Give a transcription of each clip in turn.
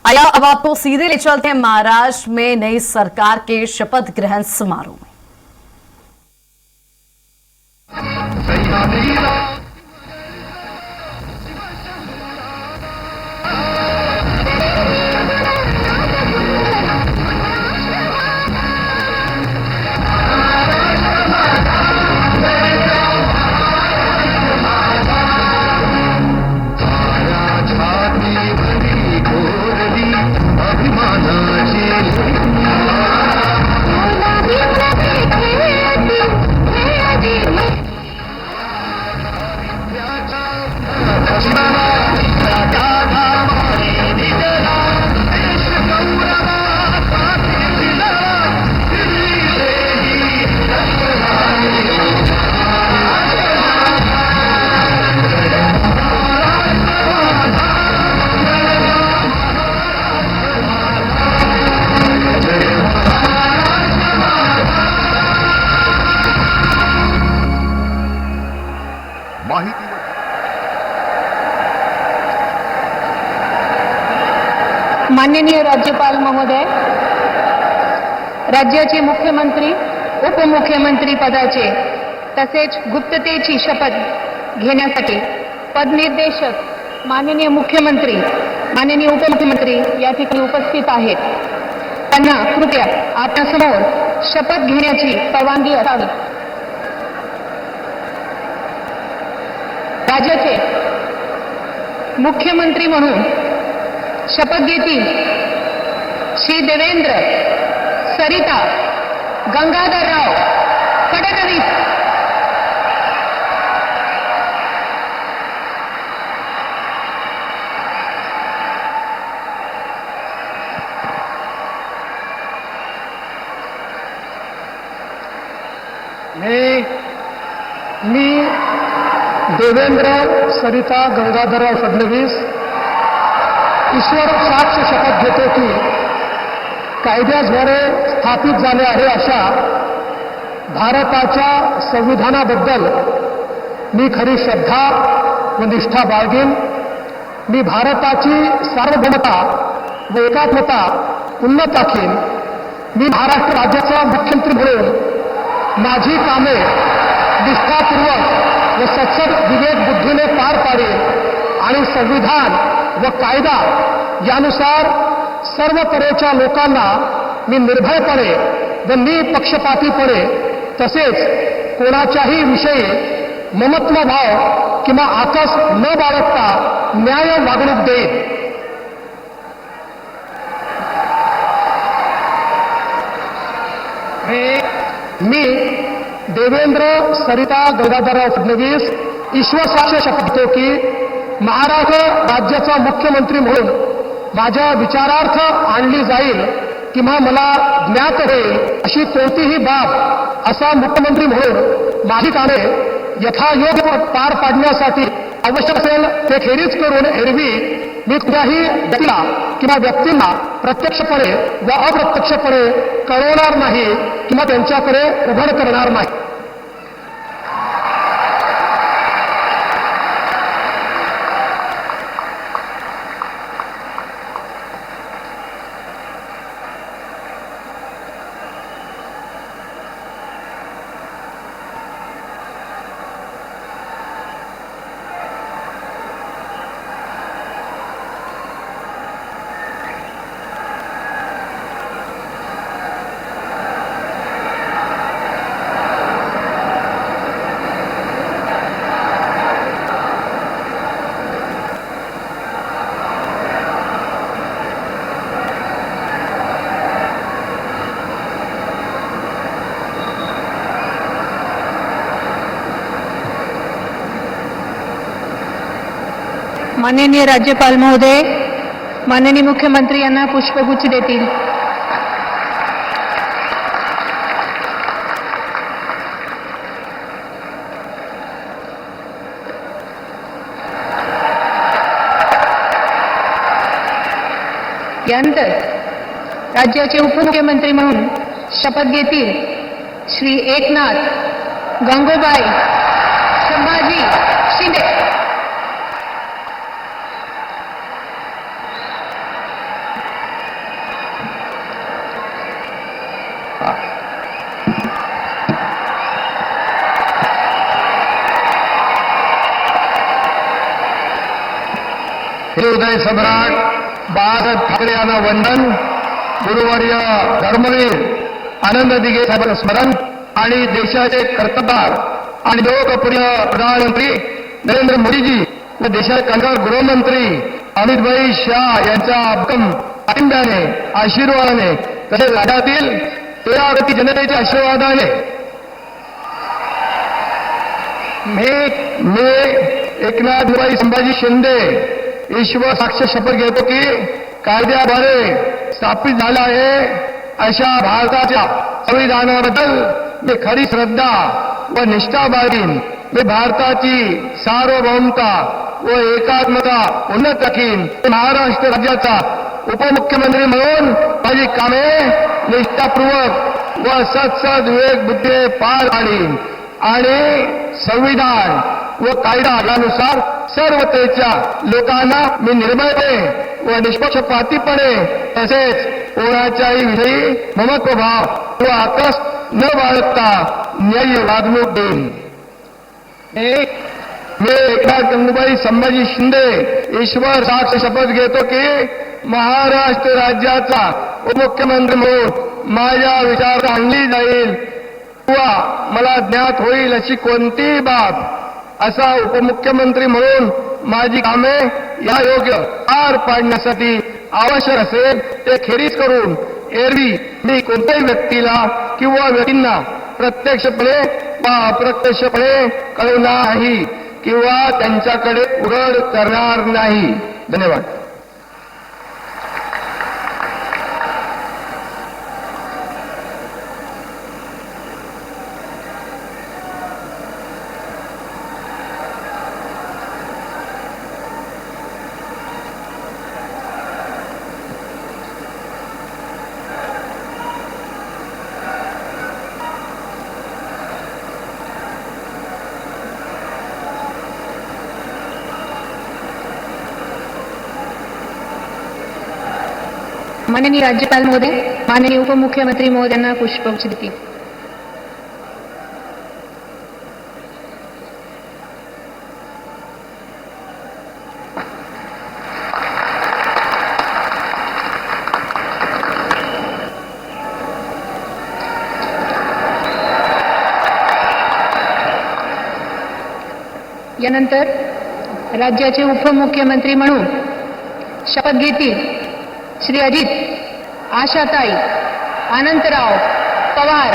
आया अब आपको सीधे ले चलते हैं महाराष्ट्र में नई सरकार के शपथ ग्रहण समारोह में। माननीय राज्यपाल महोदय, राज्याचे मुख्यमंत्री उपमुख्यमंत्री पदाचे तसेच गुप्ततेची शपथ घेण्यासाठी पदनिर्देशक माननीय मुख्यमंत्री माननीय उपमुख्यमंत्री या ठिकाणी उपस्थित आहेत। त्यांना कृपया आपल्यासमोर शपथ घेण्याची परवानगी असावी। राज्याचे मुख्यमंत्री म्हणून शपथ घेतील श्री देवेंद्र सरिता गंगाधरराव फडणवीस। मी देवेंद्र सरिता गंगाधरराव फडणवीस ईश्वर साक्ष शपथ घेतो की कायद्याद्वारे स्थापित झाले आहे अशा भारताच्या संविधानाबद्दल मी खरी श्रद्धा व निष्ठा बाळगेन। मी भारताची सार्वभौमता व एकात्मता उन्नत राखीन। मी महाराष्ट्र राज्याचा मुख्यमंत्री म्हणून माझी कामे निष्ठापूर्वक व सत्सद विवेक बुद्धीने पार पाडेन आणि संविधान व कायदा यानुसार सर्व तऱ्हेच्या लोकांना मी निर्भयपणे व निपक्षपातीपणे तसेच कोणाच्याही विषयी ममत्व भाव किंवा आकस न बाळगता न्याय वागणूक देईन। मी देवेंद्र सरिता गंगाधरराव फडणवीस ईश्वर साक्ष शपथ घेतो की महाराष्ट्र राज्याचा मुख्यमंत्री म्हणून माझ्या विचारार्थ आणली जाईल किंवा मला ज्ञात होईल अशी कोणतीही बाब असा मुख्यमंत्री म्हणून माझी कामे यथायोग्य पार पाडण्यासाठी आवश्यक असेल ते खेरीज करून एरवी मी कुठल्याही व्यक्तीला किंवा व्यक्तींना प्रत्यक्षपणे व अप्रत्यक्षपणे कळवणार नाही किंवा त्यांच्याकडे उघड करणार नाही। माननीय राज्यपाल महोदय, माननीय मुख्यमंत्री यांना पुष्पगुच्छ देतील। यानंतर राज्याचे उपमुख्यमंत्री म्हणून शपथ घेतील श्री एकनाथ गंगूबाई संभाजी शिंदे। हृदय सम्राट बाळासाहेब ठाकरे यांना वंदन. गुरुवर्य धर्मवीर आनंद दिघे साहेबांना स्मरण आणि देशाचे कर्तबगार आणि लोकप्रिय प्रधानमंत्री नरेंद्र मोदीजी व देशाचे कामगार गृहमंत्री अमितभाई शाह यांच्या भक्कम पाठिंब्याने आशीर्वादाने तसेच राज्यातील 13 कोटी जनतेच्या आशीर्वादाने मी एकनाथ संभाजी शिंदे ईश्वर साक्ष शपथ घेतो की कायद्याद्वारे स्थापित झाला आहे अशा भारताच्या संविधानाबद्दल मी खरी श्रद्धा व निष्ठा बाळगीन. मी भारताची सार्वभौमता व एकात्मता उन्नत राखीन. महाराष्ट्र राज्याचा उपमुख्यमंत्री म्हणून माझी कामे निष्ठापूर्वक व सत्सद विवेक बुद्धीने पार पाडीन आणि संविधान व कायदा यानुसार सर्वतेच्या लोकांना मी निर्भयपणे व निष्पक्षपातीपणे तसेच कोणाच्याही विषयी ममत्वभाव व आकस न बाळगता न्याय्य वागणूक देईन. मी एकनाथ गंगूबाई संभाजी शिंदे ईश्वर साक्ष शपथ घेतो की महाराष्ट्र राज्याचा उपमुख्यमंत्री म्हणून माझ्या विचार आणली जाईल किंवा मला ज्ञात होईल अशी कोणतीही बाब असा उपमुख्यमंत्री म्हणून माझी कामे या योग्य पार पाडण्यासाठी आवश्यक असेल ते खेरीज करून एरवी मी कोणत्याही व्यक्तीला किंवा व्यक्तींना प्रत्यक्षपणे वा अप्रत्यक्षपणे कळवणार नाही किंवा त्यांच्याकडे उघड करणार नाही. धन्यवाद. माननीय राज्यपाल महोदय, माननीय उपमुख्यमंत्री महोदयांना पुष्पगुच्छ देतील. यानंतर राज्याचे उपमुख्यमंत्री म्हणून शपथ घेतील श्री अजित आशाताई अनंतराव पवार.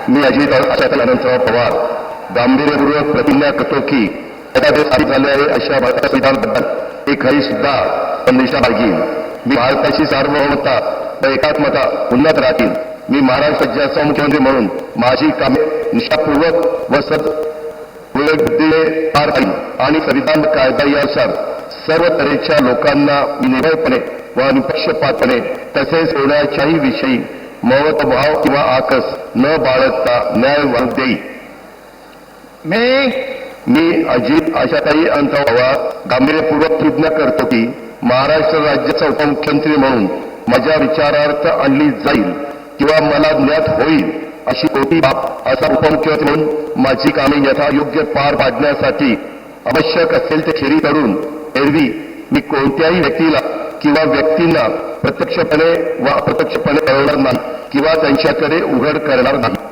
मी अजित आशाताई अनंतराव पवार गांभीर्यपूर्वक प्रतिज्ञा करतो की एखादे स्थापित झाले आहे अशा भारताच्या संविधानाबद्दल एक खरी सुद्धा निष्ठा बाळगीन. मी भारताची सार्वभौमता व एकात्मता उन्नत राखीन. मी महाराष्ट्र राज्याचा मुख्यमंत्री म्हणून माझी कामे निष्ठापूर्वक व विवेक बुद्धीने पार पाडीन आणि संविधान कायदा यानुसार सर्व तऱ्हेच्या लोकांना निर्भयपणे व निपक्षपातपणे तसेच कोणाच्याही विषयी ममत्वभाव किंवा आकस न बाळगता न्याय वागणूक देईन. मी अजित आशाताई अनंतराव पवार गांभीर्यपूर्वक प्रतिज्ञा करतो की महाराष्ट्र राज्याचा उपमुख्यमंत्री म्हणून माझ्या विचारार्थ आणली जाईल किंवा मला ज्ञात होईल अशी कोणती बाब असा उपमुख्यमंत्री म्हणून माझी कामे यथायोग्य पार पाडण्यासाठी आवश्यक असेल ते खेरी करून एरवी मी कोणत्याही व्यक्तीला किंवा व्यक्तींना प्रत्यक्षपणे व अप्रत्यक्षपणे कळवणार नाही किंवा त्यांच्याकडे उघड करणार नाही.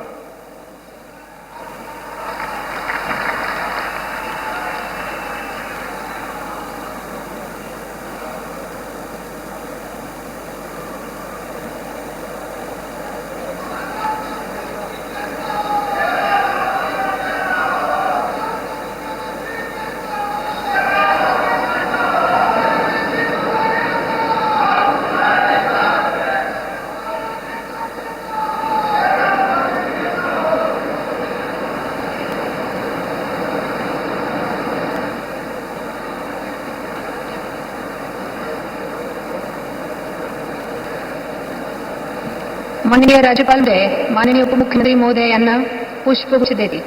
माननीय राज्यपाल महोदय, माननीय उपमुख्यमंत्री महोदय यांना पुष्पगुच्छ देतील.